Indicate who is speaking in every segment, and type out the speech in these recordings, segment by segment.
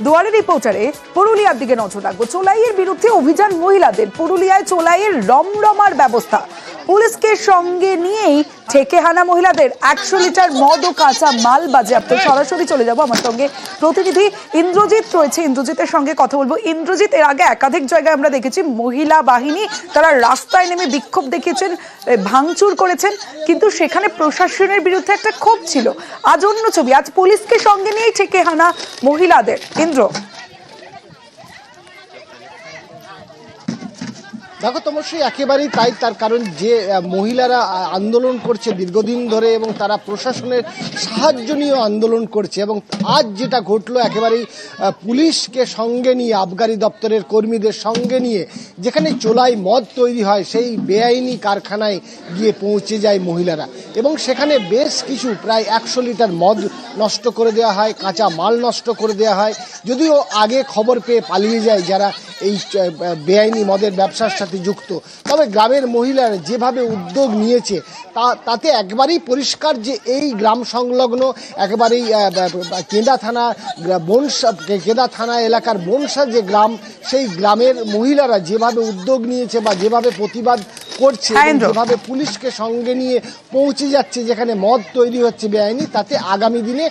Speaker 1: দুয়ারে রিপোর্টারে পুরুলিয়ার দিকে নজর রাখবো। চোলাইয়ের বিরুদ্ধে অভিযান মহিলাদের। পুরুলিয়ায় চোলাইয়ের রমরমার ব্যবস্থা, পুলিশকে সঙ্গে নিয়েই ঠেকে হানা মহিলাদের। 100 লিটার মদ ও কাঁচা মাল বাজেয়াপ্ত। সরাসরি চলে যাব, আমার সঙ্গে প্রতিনিধি ইন্দ্রজিৎ রয়েছে, ইন্দ্রজিতের সঙ্গে কথা বলবো। ইন্দ্রজিৎ, এর আগে একাধিক জায়গায় আমরা দেখেছি মহিলা বাহিনী তারা রাস্তায় নেমে বিক্ষোভ দেখিয়েছেন, ভাঙচুর করেছেন, কিন্তু সেখানে প্রশাসনের বিরুদ্ধে একটা ক্ষোভ ছিল। আজ অন্য ছবি, আজ পুলিশকে সঙ্গে নিয়েই ঠেকে হানা মহিলাদের। ইন্দ্র,
Speaker 2: দেখো তমস্বী, একেবারেই তাই। তার কারণ যে মহিলারা আন্দোলন করছে দীর্ঘদিন ধরে এবং তারা প্রশাসনের সাহায্য নিয়েও আন্দোলন করছে, এবং আজ যেটা ঘটলো একেবারেই পুলিশকে সঙ্গে নিয়ে, আবগারি দপ্তরের কর্মীদের সঙ্গে নিয়ে যেখানে চোলাই মদ তৈরি হয় সেই বেআইনি কারখানায় গিয়ে পৌঁছে যায় মহিলারা, এবং সেখানে বেশ কিছু প্রায় 100 লিটার মদ নষ্ট করে দেওয়া হয়, কাঁচা মাল নষ্ট করে দেওয়া হয়। যদিও আগে খবর পেয়ে পালিয়ে যায় যারা এই বেআইনি মদের ব্যবসার সাথে যুক্ত, তবে গ্রামের মহিলারা যেভাবে উদ্যোগ নিয়েছে তাতে একবারেই পরিষ্কার যে এই গ্রাম সংলগ্ন একেবারেই কেন্দা থানা কেন্দা থানা এলাকার বনসা যে গ্রাম, সেই গ্রামের মহিলারা যেভাবে উদ্যোগ নিয়েছে বা যেভাবে প্রতিবাদ করছে, যেভাবে পুলিশকে সঙ্গে নিয়ে পৌঁছে যাচ্ছে যেখানে মদ তৈরি হচ্ছে বেআইনি, তাতে আগামী দিনে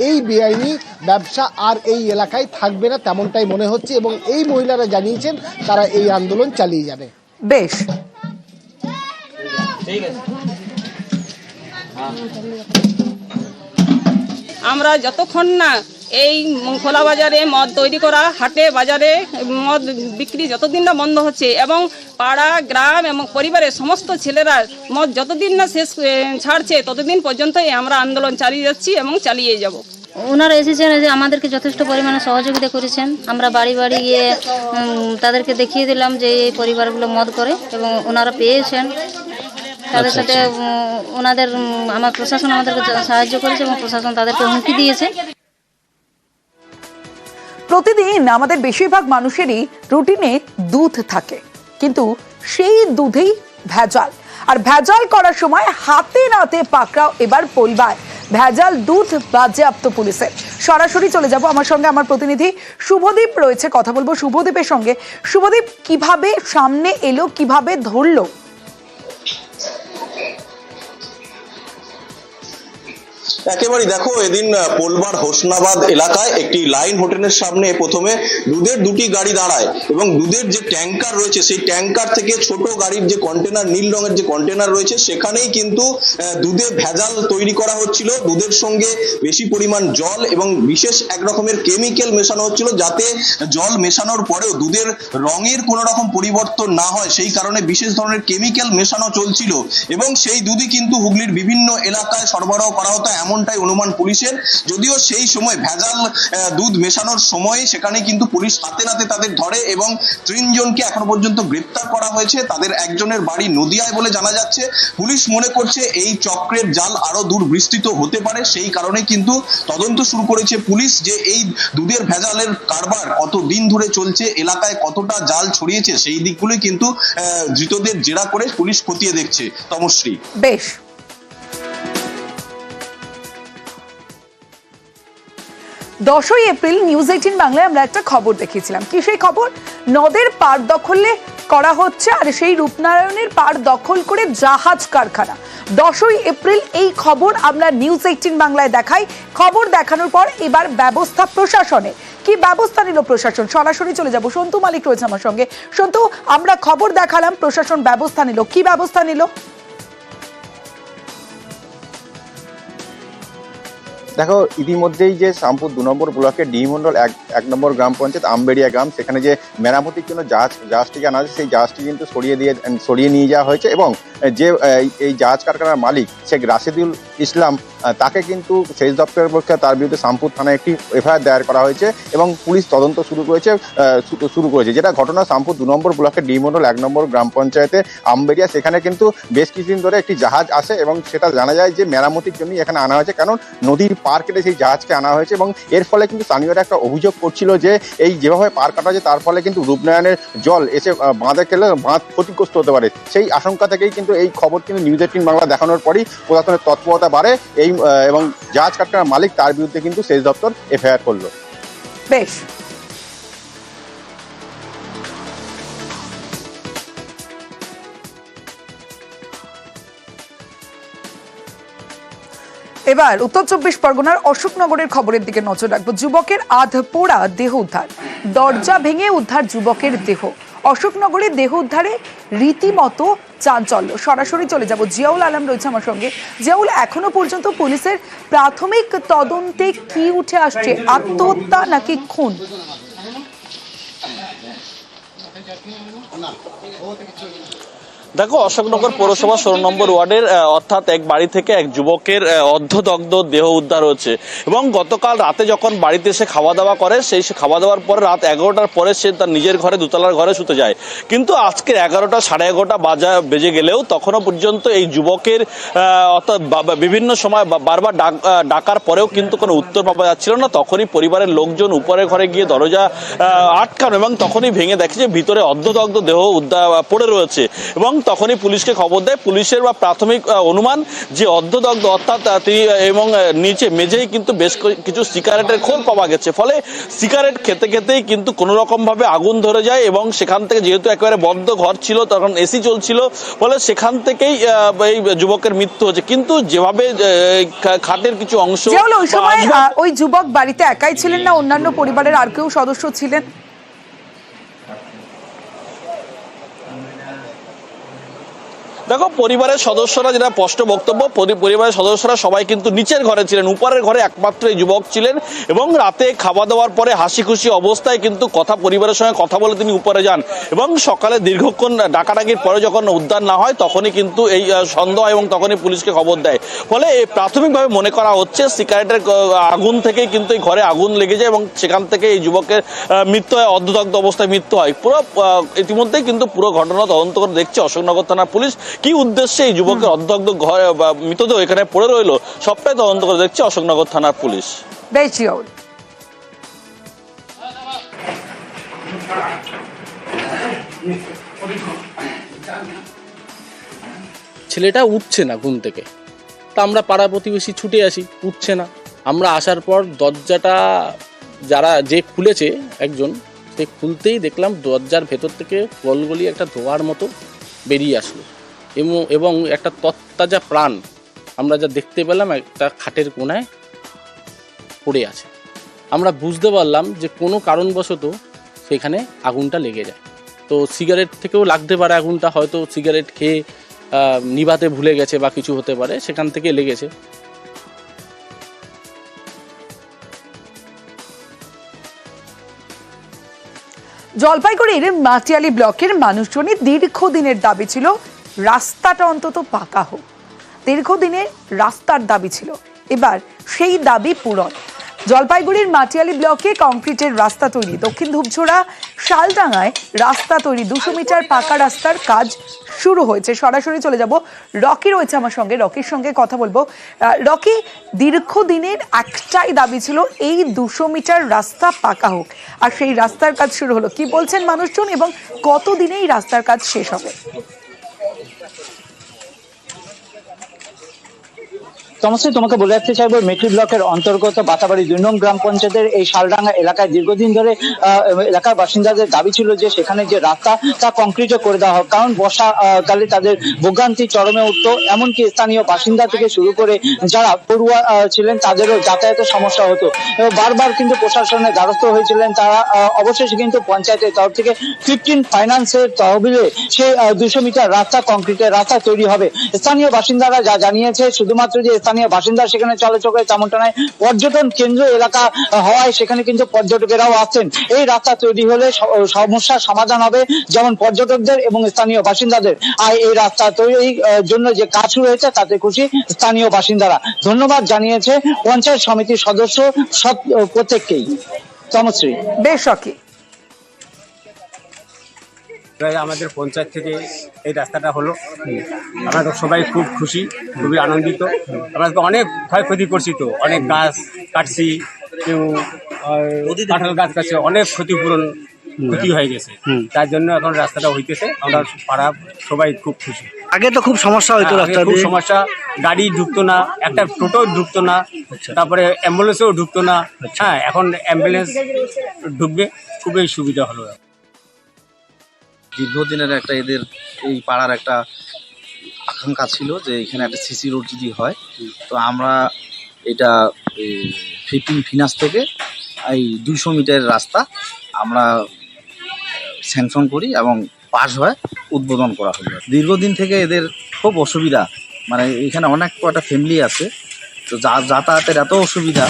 Speaker 2: এই বেআইনি ব্যবসা আর এই এলাকায় থাকবে না, তেমনটাই মনে হচ্ছে। এবং এই মহিলারা জানিয়েছেন তারা এই আন্দোলন চালিয়ে যাবে।
Speaker 1: বেশ,
Speaker 3: আমরা যতক্ষণ না এই খোলা বাজারে মদ তৈরি করা, হাটে বাজারে মদ বিক্রি যতদিন না বন্ধ হচ্ছে, এবং পাড়া গ্রাম এবং পরিবারের সমস্ত ছেলেরা মদ যতদিন না শেষ ছাড়ছে, ততদিন পর্যন্তই আমরা আন্দোলন চালিয়ে যাচ্ছি এবং চালিয়ে যাব।
Speaker 4: ওনারা এসেছেন, যে আমাদেরকে যথেষ্ট পরিমাণে সহযোগিতা করেছেন। আমরা বাড়ি বাড়ি গিয়ে তাদেরকে দেখিয়ে দিলাম যে এই পরিবারগুলো মদ করে, এবং ওনারা পেয়েছেন। তাদের সাথে ওনাদের আমার প্রশাসন আমাদেরকে সাহায্য করেছে, এবং প্রশাসন তাদেরকে হুমকি দিয়েছে।
Speaker 1: প্রতিদিন আমাদের বেশিরভাগ মানুষেরই রুটিনে দুধ থাকে, কিন্তু সেই দুধেই ভেজাল। আর ভেজাল করার সময় হাতে নাতে পাকড়াও এবার পরিবার। ভেজাল দুধ বাজেয়াপ্ত পুলিশের। সরাসরি চলে যাব, আমার সঙ্গে আমার প্রতিনিধি শুভদীপ রয়েছে, কথা বলবো শুভদীপের সঙ্গে। শুভদীপ, কিভাবে সামনে এলো, কিভাবে ধরলো?
Speaker 5: একেবারে দেখো, এদিন পোলবার হোসনাবাদ এলাকায় একটি লাইন হোটেলের সামনে প্রথমে দুধের দুটি গাড়ি দাঁড়ায়, এবং দুধের যে ট্যাঙ্কার রয়েছে সেই ট্যাঙ্কার থেকে ছোট গাড়ির যে কন্টেনার, নীল রঙের যে কন্টেনার রয়েছে, সেখানেই কিন্তু দুধে ভেজাল তৈরি করা হচ্ছিল। দুধের সঙ্গে বেশি পরিমাণ জল এবং বিশেষ এক রকমের কেমিক্যাল মেশানো হচ্ছিল, যাতে জল মেশানোর পরেও দুধের রঙের কোনো রকম পরিবর্তন না হয়, সেই কারণে বিশেষ ধরনের কেমিক্যাল মেশানো চলছিল, এবং সেই দুধই কিন্তু হুগলির বিভিন্ন এলাকায় সরবরাহ করা হতো, এমনটাই অনুমান পুলিশের। যদিও সেই সময় ভেজাল দুধ মেশানোর সময় সেখানে কিন্তু পুলিশ হাতে নাতে তাদের ধরে, এবং 3 জনকে এখনো পর্যন্ত গ্রেপ্তার করা হয়েছে। তাদের একজনের বাড়ি নদিয়ায় বলে জানা যাচ্ছে। পুলিশ মনে করছে এই চক্রের জাল আরো দূর বিস্তৃত হতে পারে, সেই কারণে কিন্তু তদন্ত শুরু করেছে পুলিশ, যে এই দুধের ভেজালের কারবার কত দিন ধরে চলছে, এলাকায় কতটা জাল ছড়িয়েছে, সেই দিকগুলোই কিন্তু ধৃতদের জেরা করে পুলিশ খতিয়ে দেখছে। তমশ্রী,
Speaker 1: বেশ। 10ই এপ্রিল নিউজ 18 বাংলায় আমরা একটা খবর দেখিয়েছিলাম। কি সেই খবর? নদের পাড় দখলে করা হচ্ছে, আর সেই রূপনারায়ণের পাড় দখল করে জাহাজ কারখানা। 10ই এপ্রিল এই খবর আমরা নিউজ 18 বাংলায় দেখাই। খবর দেখানোর পর এবার ব্যবস্থা প্রশাসনের। কি ব্যবস্থা নিল প্রশাসন? সরাসরি চলে যাব, সন্তু মালিক রয়েছে আমার সঙ্গে। সন্তু, আমরা খবর দেখালাম, প্রশাসন ব্যবস্থা নিল, কি ব্যবস্থা নিল?
Speaker 6: দেখো, ইতিমধ্যেই যে শ্যামপুর 2 নম্বর ব্লকের ডি মন্ডল 1 নম্বর গ্রাম পঞ্চায়েত আমবেড়িয়া গ্রাম, সেখানে যে মেরামতির জন্য জাহাজটিকে আনা হয়েছে, সেই জাহাজটি কিন্তু সরিয়ে নিয়ে যাওয়া হয়েছে, এবং যে এই জাহাজ কারখানার মালিক শেখ রাশিদুল ইসলাম, তাকে কিন্তু সেচ দপ্তরের পক্ষে তার বিরুদ্ধে শ্যামপুর থানায় একটি এফআইআর দায়ের করা হয়েছে, এবং পুলিশ তদন্ত শুরু করেছে। যেটা ঘটনা শ্যামপুর 2 নম্বর ব্লকের ডি মন্ডল 1 নম্বর গ্রাম পঞ্চায়েতে আমবেড়িয়া, সেখানে কিন্তু বেশ কিছুদিন ধরে একটি জাহাজ আসে, এবং সেটা জানা যায় যে মেরামতির জন্যই এখানে আনা হয়েছে, কারণ নদীর পার কেটে সেই জাহাজকে আনা হয়েছে। এবং এর ফলে কিন্তু স্থানীয়রা একটা অভিযোগ করছিল যে এই যেভাবে পার কাটা হয়েছে তার ফলে কিন্তু রূপনারায়ণের জল এসে বাঁধে খেলে বাঁধ ক্ষতিগ্রস্ত হতে পারে। সেই আশঙ্কা থেকেই কিন্তু এই খবর কিন্তু নিউজ 18 বাংলা দেখানোর পরই প্রশাসনের তৎপরতা বাড়ে, এবং জাহাজ কারখানার মালিক তার বিরুদ্ধে কিন্তু সেচ দপ্তর এফআইআর করলো।
Speaker 1: বেশ, এবার উত্তর 24 পরগনার অশোকনগরের খবরের দিকে নজর রাখবো। যুবকের আধ পোড়া দেহ উদ্ধার, দরজা ভেঙে উদ্ধার যুবকের দেহ। অশোকনগরে দেহ উদ্ধারে রীতিমতো চাঞ্চল্য। সরাসরি চলে যাব, জিয়াউল আলম রয়েছে আমার সঙ্গে। জিয়াউল, এখনো পর্যন্ত পুলিশের প্রাথমিক তদন্তে কি উঠে আসছে, আত্মহত্যা নাকি খুন?
Speaker 7: দেখো, অশোকনগর পৌরসভা 16 নম্বর ওয়ার্ডের অর্থাৎ এক বাড়ি থেকে এক যুবকের অর্ধদগ্ধ দেহ উদ্ধার হয়েছে এবং গতকাল রাতে যখন বাড়িতে এসে খাওয়া দাওয়া করে, সেই খাওয়া দাওয়ার পরে রাত 11টার পরে সে তার নিজের ঘরে দোতলার ঘরে শুতে যায়। কিন্তু আজকে 11টা সাড়ে 11টা বেজে গেলেও তখনও পর্যন্ত এই যুবকের অর্থাৎ বিভিন্ন সময় বারবার ডাকার পরেও কিন্তু কোনো উত্তর পাওয়া যাচ্ছিল না। তখনই পরিবারের লোকজন উপরের ঘরে গিয়ে দরজা আটকানো এবং তখনই ভেঙে দেখে যে ভিতরে অর্ধদগ্ধ দেহ উদ্ধার পড়ে রয়েছে এবং তখনই পুলিশকে খবর দেয়। পুলিশের বা প্রাথমিক অনুমান যে অর্ধদগ্ধ অর্থাৎ তিনি এবং নিচে মেঝেই কিন্তু বেশ কিছু সিগারেটের খোল পাওয়া গেছে। ফলে সিগারেট খেতে খেতেই কিন্তু কোনো রকম ভাবে আগুন ধরে যায় এবং সেখান থেকে যেহেতু একেবারে বদ্ধ ঘর ছিল, তখন এসি চলছিল, ফলে সেখান থেকেই এই যুবকের মৃত্যু হয়েছে। কিন্তু যেভাবে খাটের কিছু অংশ,
Speaker 1: ওই সময় ওই যুবক বাড়িতে একাই ছিলেন না অন্যান্য পরিবারের আর কেউ সদস্য ছিলেন?
Speaker 7: দেখো, পরিবারের সদস্যরা যেটা স্পষ্ট বক্তব্য, পরিবারের সদস্যরা সবাই কিন্তু নিচের ঘরে ছিলেন, উপরের ঘরে একমাত্র এই যুবক ছিলেন এবং রাতে খাওয়া দাওয়ার পরে হাসি খুশি অবস্থায় কিন্তু পরিবারের সঙ্গে কথা বলে তিনি উপরে যান এবং সকালে দীর্ঘক্ষণ ডাকাডাকির পরে যখন উদ্ধার না হয় তখনই কিন্তু এই সন্দেহ এবং তখনই পুলিশকে খবর দেয়। ফলে প্রাথমিকভাবে মনে করা হচ্ছে সিগারেটের আগুন থেকেই কিন্তু এই ঘরে আগুন লেগে যায় এবং সেখান থেকে এই যুবকের মৃত্যু হয়, অর্ধদগ্ধ অবস্থায় মৃত্যু হয়। পুরো ইতিমধ্যেই কিন্তু পুরো ঘটনা তদন্ত করে দেখছে অশোকনগর থানার পুলিশ। কি উদ্দেশ্যে এই যুবকের অর্ধদগ্ধ ঘরে বা মৃতদেহ এখানে পড়ে রইল, সবটাই তদন্ত করে দেখছে অশোকনগর থানার পুলিশ।
Speaker 1: বেশ জিয়াউল।
Speaker 8: ছেলেটা উঠছে না ঘুম থেকে, তা আমরা পাড়া প্রতিবেশী ছুটে আসি, উঠছে না। আমরা আসার পর দরজাটা যে খুলেছে একজন, সে খুলতেই দেখলাম দরজার ভেতর থেকে গলগলি একটা ধোঁয়ার মতো বেরিয়ে আসলো এবং একটা তত্তাজা প্রাণ আমরা যা দেখতে পেলাম একটা খাটের কোণায় পড়ে আছে। আমরা বুঝতে পারলাম যে কোনো কারণবশত সেখানে আগুনটা লেগে যায়। তো সিগারেট থেকেও লাগতে পারে আগুনটা, হয়তো সিগারেট খেয়ে নিভাতে ভুলে গেছে বা কিছু হতে পারে, সেখান থেকে লেগেছে।
Speaker 1: জলপাইগুড়ির মাটিয়ালি ব্লকের মানুষজনের দীর্ঘদিনের দাবি ছিল রাস্তাটা অন্তত পাকা হোক। দীর্ঘদিনের রাস্তার দাবি ছিল, এবার সেই দাবি পূরণ। জলপাইগুড়ির মাটিয়ালি ব্লকে কংক্রিটের রাস্তা তৈরি, দক্ষিণ ধূপঝোড়া শালডাঙ্গায় রাস্তা তৈরি, 200 মিটার পাকা রাস্তার কাজ শুরু হয়েছে। সরাসরি চলে যাব, রকি রয়েছে আমার সঙ্গে, রকির সঙ্গে কথা বলবো। রকি, দীর্ঘদিনের একটাই দাবি ছিল এই 200 মিটার রাস্তা পাকা হোক, আর সেই রাস্তার কাজ শুরু হলো। কি বলছেন মানুষজন এবং কতদিনে এই রাস্তার কাজ শেষ হবে?
Speaker 9: তোমাকে বলে রাখতে চাইবো, মেট্রি ব্লকের অন্তর্গত বাতাবাড়ি 2 নং গ্রাম পঞ্চায়েতের এই শালডাঙ্গা এলাকায় দীর্ঘদিন ধরে এলাকার বাসিন্দাদের দাবি ছিল যে সেখানে যে রাস্তা তা কংক্রিটও করে দেওয়া হোক, কারণ বর্ষাকালে তাদের ভোগান্তি চরমে উঠতো। এমনকি স্থানীয় বাসিন্দা থেকে শুরু করে যারা পড়ুয়া ছিলেন তাদেরও যাতায়াতের সমস্যা হতো। বারবার কিন্তু প্রশাসনের দ্বারস্থ হয়েছিলেন তারা। অবশেষে কিন্তু পঞ্চায়েতের তরফ থেকে 15 ফাইন্যান্সের তহবিলে সেই 200 মিটার রাস্তা কংক্রিটের রাস্তা তৈরি হবে। স্থানীয় বাসিন্দারা যা জানিয়েছে, শুধুমাত্র যে স্থানীয় বাসিন্দা সেখানে চলাচল করে তেমনটা নয়, পর্যটন কেন্দ্র এলাকা হওয়ায় সেখানে কিন্তু পর্যটকেরাও আসছেন। এই রাস্তা তৈরি হলে সমস্যার সমাধান হবে, যেমন পর্যটকদের এবং স্থানীয় বাসিন্দাদের। আর এই রাস্তা তৈরির জন্য যে কাজ শুরু হয়েছে তাতে খুশি স্থানীয় বাসিন্দারা। ধন্যবাদ জানিয়েছে পঞ্চায়েত সমিতির সদস্য প্রত্যেককেই। তমশ্রী।
Speaker 1: বেশ রকি,
Speaker 10: আমাদের পঞ্চায়েত থেকে এই রাস্তাটা হলো, আমরা তো সবাই খুব খুশি, খুবই আনন্দিত। আমরা তো অনেক ক্ষয়ক্ষতি করছি, তো অনেক গাছ কাটছি, কেউ কাঁঠাল গাছ কাটছে, অনেক ক্ষতিপূরণ ক্ষতি হয়ে গেছে। তার জন্য এখন রাস্তাটা হইতেছে, আমরা পাড়া সবাই খুব খুশি।
Speaker 9: আগে তো খুব সমস্যা হতো
Speaker 10: আগে
Speaker 9: রাস্তা
Speaker 10: খুব
Speaker 9: দিয়ে।
Speaker 10: সমস্যা, গাড়ি ঢুকতো না, একটা টোটো ঢুকতো না, তারপরে অ্যাম্বুলেন্সও ঢুকতো না। হ্যাঁ, এখন অ্যাম্বুলেন্স ঢুকবে, খুবই সুবিধা হলো।
Speaker 11: দীর্ঘদিনের একটা এদের এই পাড়ার একটা আকাঙ্ক্ষা ছিল যে এখানে একটা সিসি রোড যদি হয়, তো আমরা এটা 15 ফিনান্স থেকে এই 200 মিটারের রাস্তা আমরা স্যাংশন করি এবং পাস হয়, উদ্বোধন করা হলো। দীর্ঘদিন থেকে এদের খুব অসুবিধা, মানে এখানে অনেক কটা ফ্যামিলি আছে, তো যাতায়াতের এত অসুবিধা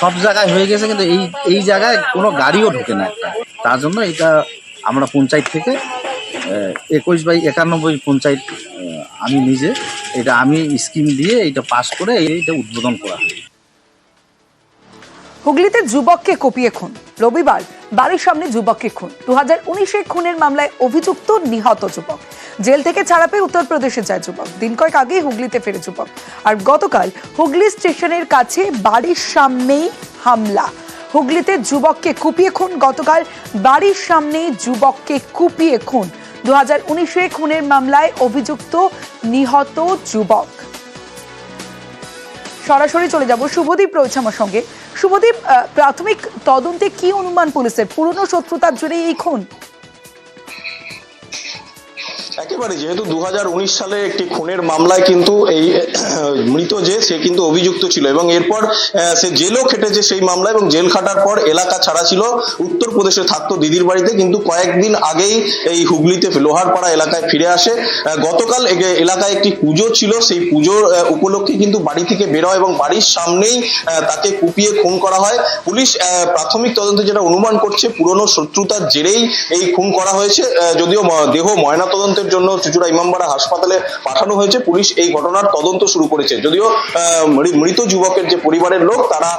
Speaker 11: সব জায়গায় হয়ে গেছে, কিন্তু এই জায়গায় কোনো গাড়িও ঢোকে না একটা। তার জন্য এটা আমরা পঞ্চায়েত থেকে 21/91 পঞ্চায়েত, আমি নিজে এটা আমি স্কিম দিয়ে এটা পাস করে এইটা উদ্বোধন করা হয়।
Speaker 1: হুগলিতে যুবককে কুপিয়ে খুন, রবিবার বাড়ির সামনে যুবককে খুন। 2019-এ খুনের মামলায় অভিযুক্ত নিহত যুবক। জেল থেকে ছাড়া পেয়ে উত্তরপ্রদেশে যায় যুবক। দিন কয়েক আগেই হুগলিতে ফেরে যুবক। আর গতকাল হুগলি স্টেশনের কাছে বাড়ির সামনেই হামলা। হুগলিতে যুবককে কুপিয়ে খুন, গতকাল বাড়ির সামনেই যুবককে কুপিয়ে খুন। 2019-এ খুনের মামলায় অভিযুক্ত নিহত যুবক। সরাসরি চলে যাব, শুভদীপ রয়েছে আমার সঙ্গে। শুভদীপ, প্রাথমিক তদন্তে কি অনুমান পুলিশের? পুরনো শত্রুতার জেরেই এই খুন?
Speaker 5: একেবারে, যেহেতু 2019 সালে একটি খুনের মামলায় কিন্তু এই মৃত সে কিন্তু অভিযুক্ত ছিল এবং এরপর সে জেলও খেটেছে সেই মামলায়, এবং জেল খাটার পর এলাকা ছাড়া ছিল, উত্তরপ্রদেশে থাকতো দিদির বাড়িতে, কিন্তু কয়েকদিন আগেই এই হুগলিতে লোহারপাড়া এলাকায় ফিরে আসে। গতকাল এলাকায় একটি পুজো ছিল, সেই পুজোর উপলক্ষে কিন্তু বাড়ি থেকে বেরোয় এবং বাড়ির সামনেই তাকে কুপিয়ে খুন করা হয়। পুলিশ প্রাথমিক তদন্তে যেটা অনুমান করছে, পুরনো শত্রুতার জেরেই এই খুন করা হয়েছে। যদিও দেহ ময়নাতদন্তের জন্য চুঁচুড়া ইমামবাড়া হাসপাতালে পাঠানো হয়েছে। পুলিশ এই ঘটনার তদন্ত শুরু করেছে। যদিও মৃত যুবকের যে পরিবারের লোক তারা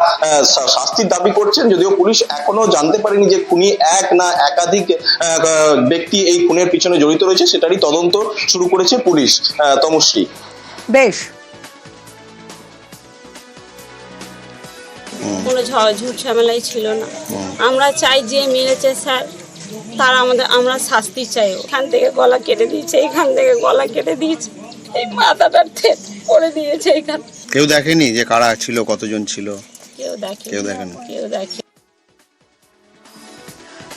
Speaker 5: শাস্তির দাবি করছেন, যদিও পুলিশ এখনো জানতে পারেনি যে খুনি এক না একাধিক ব্যক্তি এই খুনের পিছনে জড়িত রয়েছে, সেটারই তদন্ত শুরু করেছে পুলিশ। তমশ্রী,
Speaker 1: বেশ,
Speaker 12: কোনো ঝুট ঝামেলাই ছিল না। আমরা চাই যে মেরেছে স্যার তারা আমরা শাস্তি চাই। এখান থেকে গলা কেটে দিয়েছে, এখান থেকে গলা কেটে দিয়েছে, এই মাথাটার করে দিয়েছে। এখানে
Speaker 6: কেউ দেখেনি যে কারা ছিল, কতজন ছিল?
Speaker 12: কেউ দেখেনি।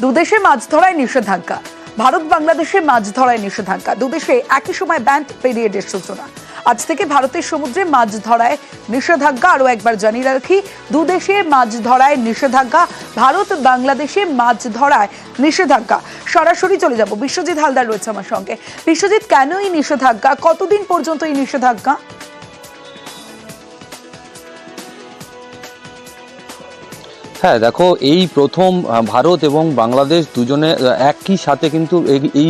Speaker 1: দুদেশে মাছ ধরায় নিষেধাজ্ঞা। ভারত বাংলাদেশে মাছ ধরায় নিষেধাজ্ঞা। দুদেশে একই সময় ব্যান্ড পিরিয়ডের সূচনা। আজ থেকে ভারতের সমুদ্রে মাছ ধরায় নিষেধাজ্ঞা। আরো একবার জানিয়ে রাখি, দুদেশে মাছ ধরায় নিষেধাজ্ঞা, ভারত বাংলাদেশে মাছ ধরায় নিষেধাজ্ঞা। সরাসরি চলে যাব, বিশ্বজিৎ হালদার রয়েছে আমার সঙ্গে। বিশ্বজিৎ, কেন এই নিষেধাজ্ঞা? কতদিন পর্যন্ত এই নিষেধাজ্ঞা?
Speaker 13: হ্যাঁ দেখো, এই প্রথম ভারত এবং বাংলাদেশ দুজনে একই সাথে কিন্তু এই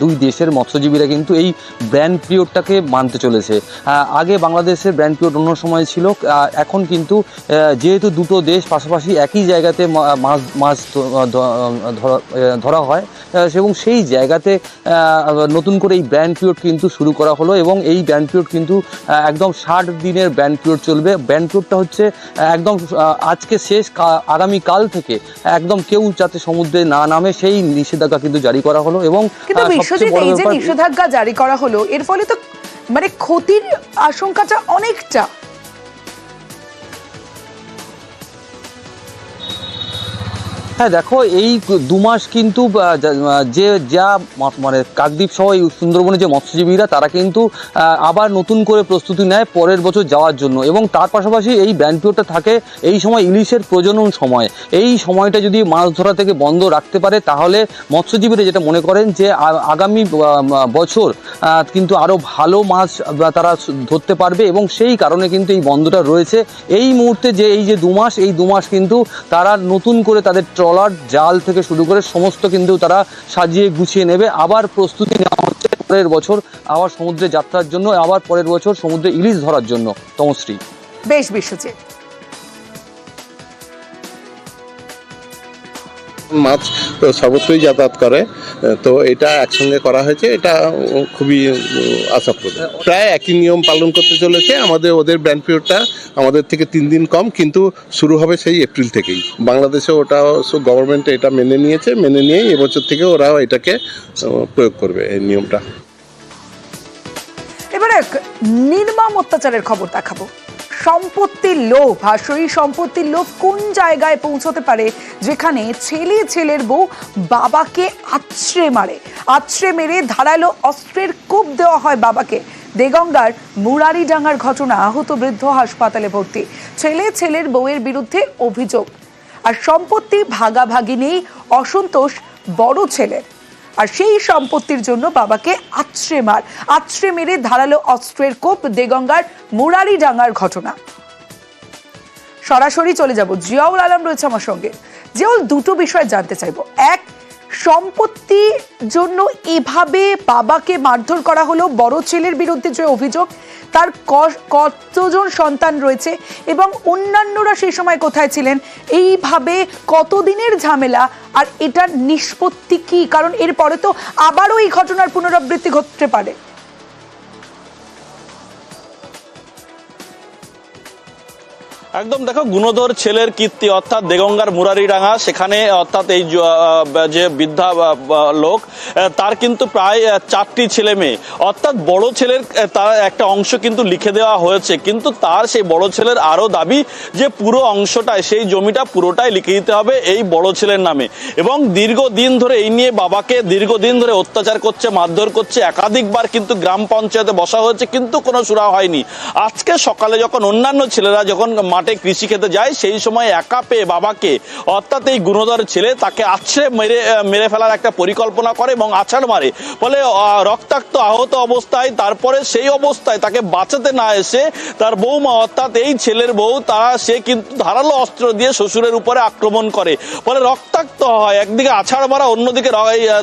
Speaker 13: দুই দেশের মৎস্যজীবীরা কিন্তু এই ব্যান্ড পিরিয়ডটাকে মানতে চলেছে। আগে বাংলাদেশের ব্যান্ড পিরিয়ড অন্য সময় ছিল, এখন কিন্তু যেহেতু দুটো দেশ পাশাপাশি একই জায়গাতে মাছ ধরা হয় এবং সেই জায়গাতে নতুন করে এই ব্যান্ড পিরিয়ড কিন্তু শুরু করা হলো এবং এই ব্যান্ড পিরিয়ড কিন্তু একদম 60 দিনের ব্যান্ড পিরিয়ড চলবে। ব্যান্ড পিরিয়ডটা হচ্ছে একদম আজকে শেষ, আগামীকাল থেকে একদম কেউ যাতে সমুদ্রে না নামে সেই নিষেধাজ্ঞা কিন্তু জারি করা হলো। এবং
Speaker 1: কিন্তু বিশ্বজিৎ, এই যে নিষেধাজ্ঞা জারি করা হলো, এর ফলে তো মানে ক্ষতির আশঙ্কাটা অনেকটা।
Speaker 13: হ্যাঁ দেখো, এই 2 মাস কিন্তু যা মানে কাকদ্বীপ সহ এই সুন্দরবনে যে মৎস্যজীবীরা তারা কিন্তু আবার নতুন করে প্রস্তুতি নেয় পরের বছর যাওয়ার জন্য, এবং তার পাশাপাশি এই ব্যান্ড পিরিয়ডটা থাকে এই সময় ইলিশের প্রজনন সময়। এই সময়টা যদি মাছ ধরা থেকে বন্ধ রাখতে পারে তাহলে মৎস্যজীবীরা যেটা মনে করেন যে আগামী বছর কিন্তু আরও ভালো মাছ তারা ধরতে পারবে, এবং সেই কারণে কিন্তু এই বন্ধটা রয়েছে এই মুহূর্তে। যে এই যে 2 মাস, এই 2 মাস কিন্তু তারা নতুন করে তাদের ট্রলার, জাল থেকে শুরু করে সমস্ত কিন্তু তারা সাজিয়ে গুছিয়ে নেবে। আবার প্রস্তুতি নেওয়া হচ্ছে পরের বছর আবার সমুদ্রে যাত্রার জন্য, আবার পরের বছর সমুদ্রে ইলিশ ধরার জন্য। তমশ্রী,
Speaker 1: বেশ বিশ্বজিৎ।
Speaker 14: মাছ তো সর্বত্রই যাতায়াত করে, তো এটা একসঙ্গে করা হয়েছে, এটা খুবই আশাপ্রদ। প্রায় একই নিয়ম পালন করতে চলেছে। আমাদের ওদের ব্যান্ড পিরিয়ডটা আমাদের থেকে 3 দিন কম, কিন্তু শুরু হবে সেই এপ্রিল থেকেই। বাংলাদেশে ওটা গভর্নমেন্ট এটা মেনে নিয়েছে, মেনে নিয়েই এবছর থেকে ওরা এটাকে প্রয়োগ করবে এই নিয়মটা।
Speaker 1: এক নির্মম অত্যাচারের খবর দেখাবো। সম্পত্তির লোভ, আর সেই সম্পত্তির লোভ কোন জায়গায় পৌঁছতে পারে যেখানে ছেলের বউ বাবাকে আছড়ে মেরে ধারালো অস্ত্রের কোপ দেওয়া হয় বাবাকে। দেগঙ্গার মুরারিডাঙ্গার ঘটনা, আহত বৃদ্ধ হাসপাতালে ভর্তি। ছেলের বউয়ের বিরুদ্ধে অভিযোগ, আর সম্পত্তি ভাগাভাগি নেই অসন্তোষ বড় ছেলের, আর সেই সম্পত্তির জন্য বাবাকে আছড়ে মেরে ধারালো অস্ত্রের কোপ। দেগঙ্গার মুরারিডাঙ্গার ঘটনা। সরাসরি চলে যাব, জিয়াউল আলম রয়েছে আমার সঙ্গে। জিয়াউল, দুটো বিষয় জানতে চাইবো। এক, সম্পত্তির জন্য এভাবে বাবাকে মারধর করা হলো, বড় ছেলের বিরুদ্ধে যে অভিযোগ, তার কতজন সন্তান রয়েছে এবং অন্যান্যরা সেই সময় কোথায় ছিলেন, এইভাবে কতদিনের ঝামেলা, আর এটার নিষ্পত্তি কি? কারণ এরপরে তো আবারও এই ঘটনার পুনরাবৃত্তি ঘটতে পারে।
Speaker 7: একদম দেখো, গুণধর ছেলের কীর্তি অর্থাৎ দেগঙ্গার মুরারিডাঙ্গা, সেখানে অর্থাৎ এই যে বৃদ্ধা লোক, তার কিন্তু প্রায় 4টি ছেলে মেয়ে, অর্থাৎ বড় ছেলের তার একটা অংশ কিন্তু লিখে দেওয়া হয়েছে, কিন্তু তার সেই বড় ছেলের আরও দাবি যে পুরো অংশটাই, সেই জমিটা পুরোটাই লিখে দিতে হবে এই বড় ছেলের নামে। এবং দীর্ঘদিন ধরে এই নিয়ে বাবাকে দীর্ঘদিন ধরে অত্যাচার করছে, মারধর করছে। একাধিকবার কিন্তু গ্রাম পঞ্চায়েতে বসা হয়েছে, কিন্তু কোনো সুরা হয়নি। আজকে সকালে যখন অন্যান্য ছেলেরা যখন মাঠে কৃষি খেতে যায়, সেই সময় একা পেয়ে বাবাকে, অর্থাৎ এই গুণধর ছেলে, তাকে আছড়ে মেরে ফেলার একটা পরিকল্পনা করে এবং আছাড় মারে। ফলে রক্তাক্ত আহত অবস্থায়, তারপরে সেই অবস্থায় তাকে বাঁচাতে না এসে তার বৌমা, অর্থাৎ এই ছেলের বউ, সে কিন্তু ধারালো অস্ত্র দিয়ে শ্বশুরের উপরে আক্রমণ করে। ফলে রক্তাক্ত হয়, একদিকে আছাড় মারা, অন্যদিকে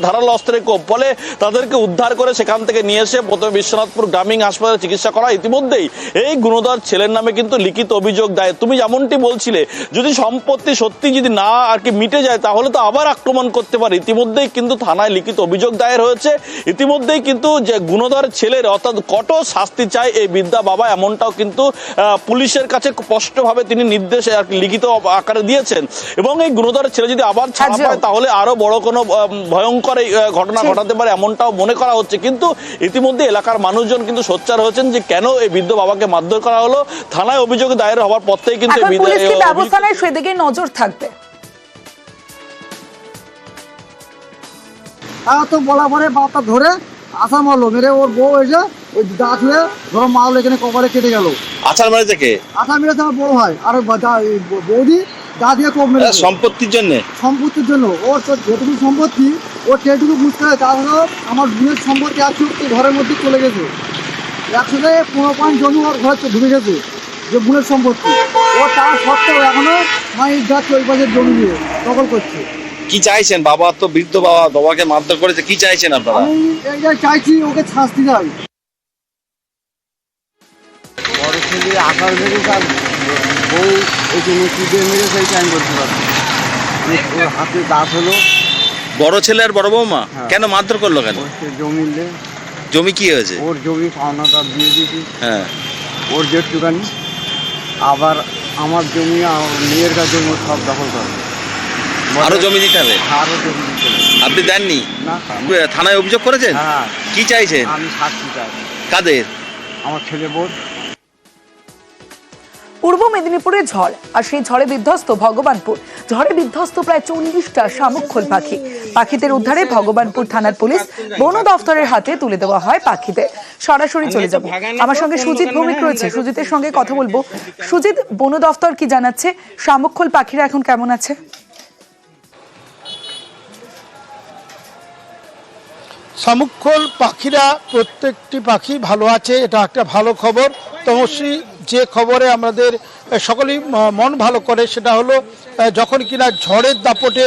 Speaker 7: ধারালো অস্ত্রের কোপ। ফলে তাদেরকে উদ্ধার করে সেখান থেকে নিয়ে এসে প্রথমে বিশ্বনাথপুর গ্রামীণ হাসপাতালে চিকিৎসা করা। ইতিমধ্যেই এই গুণধর ছেলের নামে কিন্তু লিখিত অভিযোগ দেয়। তুমি যেমনটি বলছিলে, যদি সম্পত্তি সত্যি যদি না আর কি মিটে যায়, তাহলে তো আবার আক্রমণ করতে পারে। ইতিমধ্যেই কিন্তু থানায় লিখিত অভিযোগ দায়ের হয়েছে। ইতিমধ্যেই কিন্তু যে গুণধর ছেলের অর্থাৎ কঠোর শাস্তি চায় এই বৃদ্ধা বাবা, এমনটাও কিন্তু পুলিশের কাছে স্পষ্টভাবে তিনি নির্দেশ আর কি লিখিত আকারে দিয়েছেন। এবং এই গুণধর ছেলে যদি আবার ছাড়া পায়, তাহলে আরো বড় কোনো ভয়ঙ্কর এই ঘটনা ঘটাতে পারে, এমনটাও মনে করা হচ্ছে। কিন্তু ইতিমধ্যে এলাকার মানুষজন কিন্তু সোচ্চার হয়েছেন যে কেন এই বৃদ্ধ বাবাকে মারধর করা হলো। থানায় অভিযোগ দায়ের হওয়ার পর থেকে কিন্তু
Speaker 1: ব্যবস্থা নেয়, সেদিকে নজর থাকবে।
Speaker 15: তো বলা পরে বাপটা ধরে আশা মারলো, মেরে ওর বউ এসে ওই দাঁত হয়ে ধরো মারলো, এখানে কপালে কেটে গেল।
Speaker 7: আছাড় মেরেছে কে?
Speaker 15: আশা মেরেছে আমার বড় ভাই, আর বৌদি দা দিয়ে কোপ মেরেছে
Speaker 7: সম্পত্তির
Speaker 15: জন্য। ওর যেটুকু সম্পত্তি ওর সেটুকু বুঝতে হয়, তাহলে আমার বোনের সম্পত্তি একশো ঘরের মধ্যে চলে গেছে। 115 জমি ওর ঘরে ঢুকে গেছে, যে বোনের সম্পত্তি। ও তার সত্ত্বেও এখনো মায়ের যাচ্ছে ওই পাশের জমি নিয়ে দখল করছে।
Speaker 7: কি চাইছেন? বাবা তো বৃদ্ধ বাবাকে মারধর করেছে, কি চাইছেন আপনারা?
Speaker 15: আমি এইটাই চাইছি, ওকে শাস্তি চাই। বড় ছেলে আকার মেরে তার বউ এই জন্য চুটে মেরে সেই টাইম করতে পারছে। ওর হাতে দাঁত হলো।
Speaker 7: বড় ছেলে আর বড় বৌমা কেন মারধর করলো? কেন?
Speaker 15: জমি
Speaker 7: জমি কি হয়েছে?
Speaker 15: ওর জমি পাওনাটা দিয়ে দিয়েছি।
Speaker 7: হ্যাঁ,
Speaker 15: ওর যেটুকানি, আবার আমার জমি মেয়ের কাছে সব দখল করে।
Speaker 7: আরো জমি দিতে হবে?
Speaker 15: আরো জমি দিতে হবে।
Speaker 7: আপনি দেননি?
Speaker 15: না।
Speaker 7: থানায় অভিযোগ করেছেন?
Speaker 15: হ্যাঁ।
Speaker 7: কি চাইছেন?
Speaker 15: আমি শাস্তি চাই।
Speaker 7: কাদের?
Speaker 15: আমার ছেলে বোন।
Speaker 1: পূর্ব মেদিনীপুরে ঝড়, আর সেই ঝড়ে বিধ্বস্ত ভগবানপুর। ঝড়ে বিধ্বস্ত প্রায় 40টা শামুকখোল পাখি। পাখিদের উদ্ধারে ভগবানপুর থানার পুলিশ, বন দফতরের হাতে তুলে দেওয়া হয় পাখিদের। সরাসরি চলে যাব, আমার সঙ্গে সুজিত ভৌমিক রয়েছে, সুজিতের সঙ্গে কথা বলবো। সুজিত, বন দফতর কি জানাচ্ছে? শামুকখোল পাখিরা এখন কেমন আছে?
Speaker 16: শামুকখোল পাখিরা প্রত্যেকটি পাখি ভালো আছে, এটা একটা ভালো খবর। তমশ্রী, যে খবরে আমাদের সকলেই মন ভালো করে সেটা হলো যখন কিনা ঝড়ের দাপটে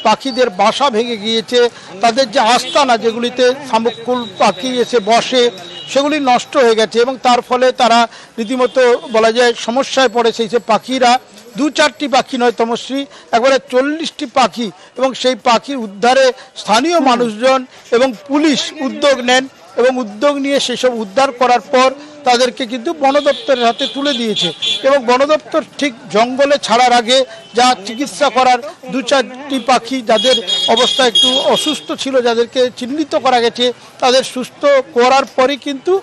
Speaker 16: পাখিদের বাসা ভেঙে গিয়েছে, তাদের যে আস্তানা যেগুলিতে শামুকখোল পাখি এসে বসে সেগুলি নষ্ট হয়ে গেছে এবং তার ফলে তারা রীতিমতো বলা যায় সমস্যায় পড়েছে। সেই পাখিরা 2-4টি পাখি নয় তমশ্রী, একবারে 40টি পাখি, এবং সেই পাখি উদ্ধারে স্থানীয় মানুষজন এবং পুলিশ উদ্যোগ নেন এবং উদ্যোগ নিয়ে সেসব উদ্ধার করার পর তাদেরকে কিন্তু বন দপ্তরের হাতে তুলে দিয়েছে এবং বন দপ্তর ঠিক জঙ্গলে ছাড়ার আগে যা চিকিৎসা করার 2-4টি পাখি যাদের অবস্থা একটু অসুস্থ ছিল, যাদেরকে চিহ্নিত করা গেছে, তাদের সুস্থ করার পরই কিন্তু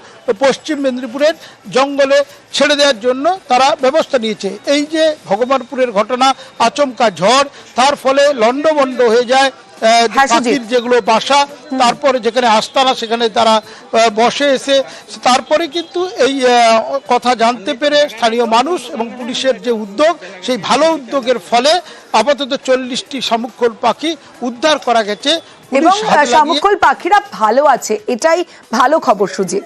Speaker 16: পশ্চিম মেদিনীপুরের জঙ্গলে ছেড়ে দেওয়ার জন্য তারা ব্যবস্থা নিয়েছে। এই যে ভগবানপুরের ঘটনা, আচমকা ঝড়, তার ফলে লন্ডভন্ড হয়ে যায় পাখির যেগুলো বাসা, তারপরে যেখানে আস্তানা সেখানে তারা বসে এসে, তারপরে কিন্তু এই কথা জানতে পেরে স্থানীয় মানুষ এবং পুলিশের যে উদ্যোগ, সেই ভালো উদ্যোগের ফলে আপাতত 40টি শামুকখোল পাখি উদ্ধার করা গেছে
Speaker 1: এবং শামুকখোল পাখিরা ভালো আছে, এটাই ভালো খবর। সুজিত,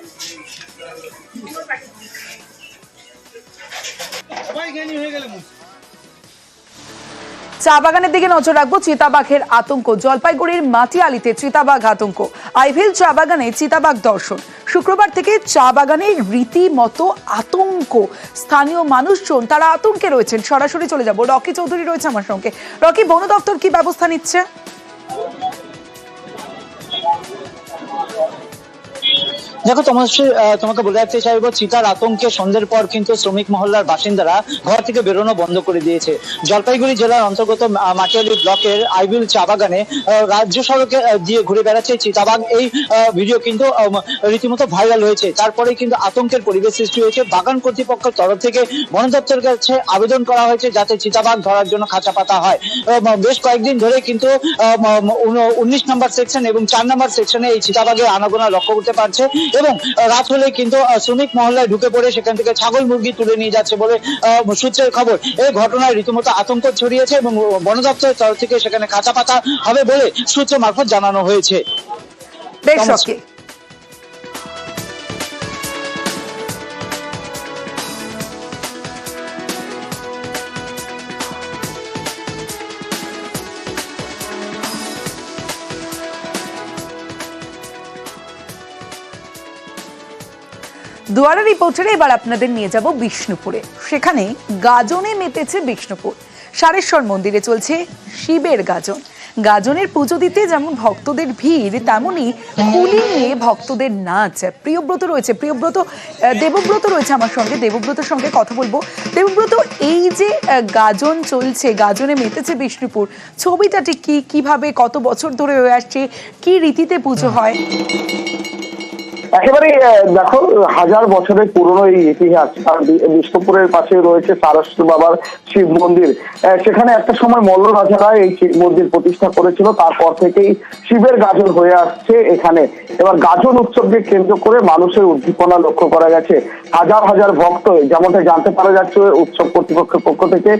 Speaker 1: চা বাগানের দিকে নজর রাখবো। চিতাবাঘের আতঙ্ক, জলপাইগুড়ির মাটিয়ালিতে চিতাবাঘ আতঙ্ক। আইভিল চা বাগানে চিতাবাঘ দর্শন। শুক্রবার থেকে চা বাগানে রীতিমতো আতঙ্ক। স্থানীয় মানুষজন তারা আতঙ্কে রয়েছেন। সরাসরি চলে যাব, রকি চৌধুরী রয়েছে আমার সঙ্গে। রকি, বন দপ্তর কি ব্যবস্থা নিচ্ছে?
Speaker 9: দেখো তোমাকে বলে রাখতে চাইবো, চিতার আতঙ্কে সন্ধ্যের পর কিন্তু শ্রমিক মহল্লার বাসিন্দারা ঘর থেকে বেরোনো বন্ধ করে দিয়েছে। জলপাইগুড়ি জেলার অন্তর্গত মাটিয়ালি ব্লকের আইভিল চা বাগানে রাজ্য সড়কে দিয়ে ঘুরে বেড়াচ্ছে চিতাবাঘ। এই ভিডিও কিন্তু রীতিমতো ভাইরাল হয়েছে। তারপরে কিন্তু আতঙ্কের পরিবেশ সৃষ্টি হয়েছে। বাগান কর্তৃপক্ষের তরফ থেকে বন দপ্তরের কাছে আবেদন করা হয়েছে যাতে চিতাবাঘ ধরার জন্য খাঁচা পাতা হয়। বেশ কয়েকদিন ধরে কিন্তু 19 নম্বর সেকশন এবং 4 নম্বর সেকশনে এই চিতাবাঘের আনাগোনা লক্ষ্য করতে পারছে এবং রাত হলে কিন্তু শ্রমিক মহল্লায় ঢুকে পড়ে সেখান থেকে ছাগল মুরগি তুলে নিয়ে যাচ্ছে বলে সূত্রের খবর। এই ঘটনায় রীতিমতো আতঙ্ক ছড়িয়েছে এবং বন দপ্তরের তরফ থেকে সেখানে খাঁচা পাতা হবে বলে সূত্র মারফত জানানো হয়েছে।
Speaker 1: বেশ ওকে। দুয়ারে রিপোর্টারে এবার আপনাদের নিয়ে যাব বিষ্ণুপুরে। সেখানে গাজনে মেতেছে বিষ্ণুপুর। সারেশ্বর মন্দিরে চলছে শিবের গাজন। গাজনের পুজো দিতে যেমন ভক্তদের ভিড়, তেমনি কুলি নিয়ে ভক্তদের নাচ। প্রিয়ব্রত রয়েছে, দেবব্রত রয়েছে আমার সঙ্গে। দেবব্রতর সঙ্গে কথা বলবো। দেবব্রত, এই যে গাজন চলছে, গাজনে মেতেছে বিষ্ণুপুর, ছবিটা ঠিক কিভাবে, কত বছর ধরে হয়ে আসছে, কি রীতিতে পুজো হয়?
Speaker 17: একেবারে দেখো, 1000 বছরের পুরনো এই ইতিহাস। আর বিষ্ণুপুরের পাশে রয়েছে সারস্বতী বাবার শিব মন্দির। সেখানে একটা সময় মল্ল রাজারা এই শিব মন্দির প্রতিষ্ঠা করেছিল। তারপর থেকেই শিবের গাজন হয়ে আসছে এখানে। এবার গাজন উৎসবকে কেন্দ্র করে মানুষের উদ্দীপনা লক্ষ্য করা গেছে। হাজার হাজার ভক্ত, যেমনটা জানতে পারা যাচ্ছে উৎসব কর্তৃপক্ষের পক্ষ থেকে,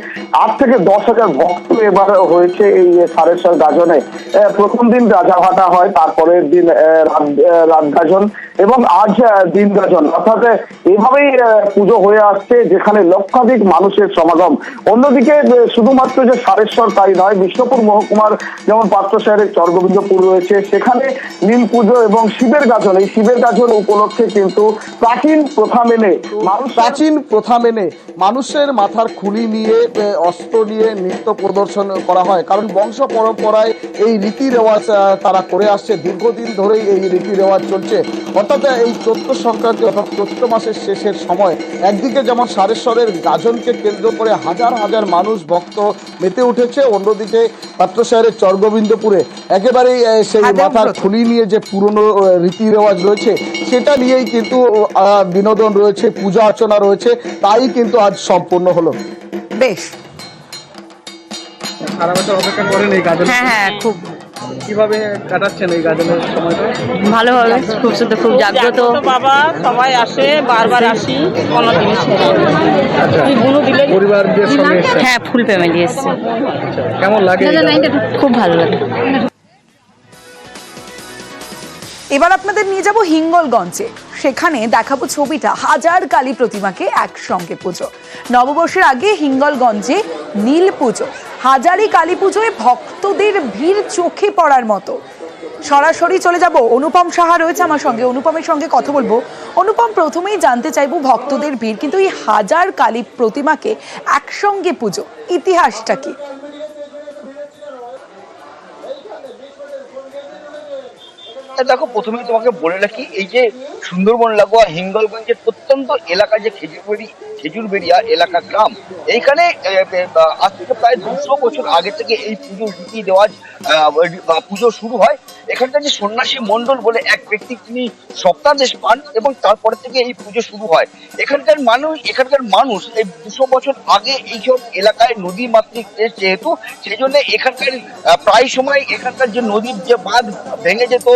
Speaker 17: 8 থেকে 10,000 ভক্ত এবার হয়েছে এই সারেশ্বর গাজনে। প্রথম দিন রাজাভাটা হয়, তারপরের দিন রাত গাজন এবং আজ দিন গাজন। অর্থাৎ এভাবেই পুজো হয়ে আসছে, যেখানে লক্ষাধিক মানুষের সমাগম। অন্যদিকে শুধুমাত্র যে সারেশ্বর তাই নয়, বিষ্ণুপুর মহকুমার যেমন পাত্রসাহের চরগোবিন্দপুর রয়েছে, সেখানে নীল পুজো এবং শিবের গাজন। এই শিবের গাজন উপলক্ষে কিন্তু প্রাচীন প্রথা মেনে মানুষের মাথার খুলি নিয়ে, অস্ত্র নিয়ে নৃত্য প্রদর্শন করা হয়। কারণ বংশ পরম্পরায় এই রীতি রেওয়াজ তারা করে আসছে, দীর্ঘদিন ধরেই এই রীতি রেওয়াজ চলছে। অর্থাৎ এই চৈত্র সংক্রান্তি অর্থাৎ চৈত্র মাসের শেষের সময় একদিকে যেমন সারেশ্বরের গাজনকে কেন্দ্র করে হাজার হাজার মানুষ ভক্ত মেতে উঠেছে, অন্যদিকে পাত্রসাহের চরগোবিন্দপুরে একেবারেই সেই মাথার খুলি নিয়ে যে পুরনো রীতি রেওয়াজ রয়েছে সেটা নিয়েই কিন্তু বিনোদন রয়েছে, পূজা অর্চনা রয়েছে। তাই কিন্তু আজ সম্পূর্ণ হলো।
Speaker 1: বেশ,
Speaker 18: সারা বছর অপেক্ষা করেন এই গাজন?
Speaker 4: হ্যাঁ, খুব।
Speaker 18: কিভাবে কাটাচ্ছেন এই গাজনের সময়টা?
Speaker 4: ভালোভাবে, খুব সুন্দর, খুব জাগ্রত।
Speaker 3: বাবা সবাই আসে, বারবার আসি, কোনো জিনিস
Speaker 18: পরিবারদের সঙ্গে?
Speaker 4: হ্যাঁ, ফুল ফ্যামিলি এসছে।
Speaker 18: কেমন লাগে?
Speaker 4: খুব ভালো লাগে।
Speaker 1: এবার আপনাদের নিয়ে যাব হিঙ্গলগঞ্জে। সেখানে দেখাবো ছবিটা, হাজার কালী প্রতিমাকে একসঙ্গে পুজো। নববর্ষের আগে হিঙ্গলগঞ্জে নীল পুজো, হাজারি কালী পুজোয় ভক্তদের ভিড় চোখে পড়ার মতো। সরাসরি চলে যাব, অনুপম সাহা রয়েছে আমার সঙ্গে। অনুপমের সঙ্গে কথা বলবো। অনুপম, প্রথমেই জানতে চাইবো ভক্তদের ভিড়, কিন্তু এই হাজার কালী প্রতিমাকে একসঙ্গে পুজো, ইতিহাসটা কি?
Speaker 19: দেখো, প্রথমেই তোমাকে বলে রাখি, এই যে সুন্দরবন লাগোয়া হিঙ্গলগঞ্জের প্রত্যন্ত এলাকা যে খেজুরবেড়িয়া এলাকা গ্রাম, এইখানে আজ থেকে প্রায় 200 বছর আগে থেকে এই পুজোর রীতি রেওয়াজ পুজো শুরু হয়। এখানকার যে সন্ন্যাসী মণ্ডল বলে এক ব্যক্তি, তিনি সপ্তাহাদেশ পান এবং তারপরে থেকে এই পুজো শুরু হয়। এখানকার মানুষ এই 200 বছর আগে এইসব এলাকায় নদী মাতৃক দেশ যেহেতু, সেই জন্য এখানকার প্রায় সময় এখানকার যে নদীর যে বাঁধ ভেঙে যেত,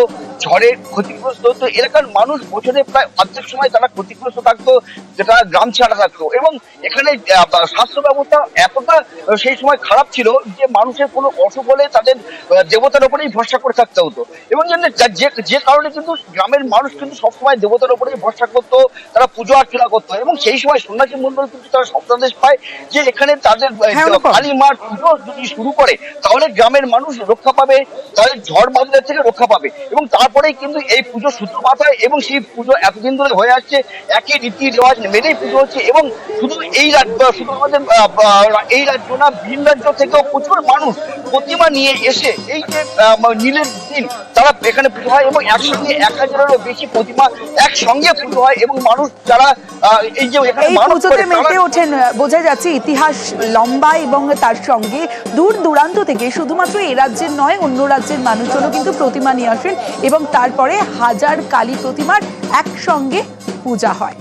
Speaker 19: ঝড়ে ক্ষতিগ্রস্ত হতো, এলাকার মানুষ বছরে প্রায় অর্ধেক সময় তারা ক্ষতিগ্রস্ত থাকতো, যেটা গ্রাম ছাড়া থাকতো। এবং এখানে স্বাস্থ্য ব্যবস্থা এতটা সেই সময় খারাপ ছিল যে মানুষের কোনো অসুখ হলে তাদের দেবতার উপরেই ভরসা করে থাকতে হতো। এবং যে কারণে কিন্তু গ্রামের মানুষ কিন্তু সবসময় দেবতার উপরেই ভরসা করতো, তারা পুজো অর্চনা করতো। এবং সেই সময় সন্ন্যাসী মণ্ডল কিন্তু তারা সপ্তাহাদেশ পায় যে এখানে তাদের কালী মার পুজো যদি শুরু করে তাহলে গ্রামের মানুষ রক্ষা পাবে, তাদের ঝড় বাদলের থেকে রক্ষা পাবে। এবং তারপরেই কিন্তু এই পুজো সূত্রপাত হয় এবং সেই পুজো এতদিন ধরে হয়ে আসছে, একই রীতি রেওয়াজ মেনেই পুজো হচ্ছে। এবং শুধু এই রাজ্য, শুধু আমাদের এই রাজ্য না, ভিন রাজ্য থেকেও প্রচুর মানুষ প্রতিমা নিয়ে এসে এই যে নীলের দিন তারা এখানে পুজো হয় এবং একসঙ্গে 1000-এরও বেশি প্রতিমা একসঙ্গে পুজো হয়। এবং মানুষ যারা এই যে এখানে
Speaker 1: পুজোতে মেতে ওঠেন, বোঝা যাচ্ছে ইতিহাস লম্বা এবং তার সঙ্গে দূর দূরান্ত থেকে শুধুমাত্র এ রাজ্যের নয়, অন্য রাজ্যের মানুষজনও কিন্তু প্রতিমা নিয়ে আসেন এবং তারপরে হাজার কালী প্রতিমার একসঙ্গে পূজা হয়।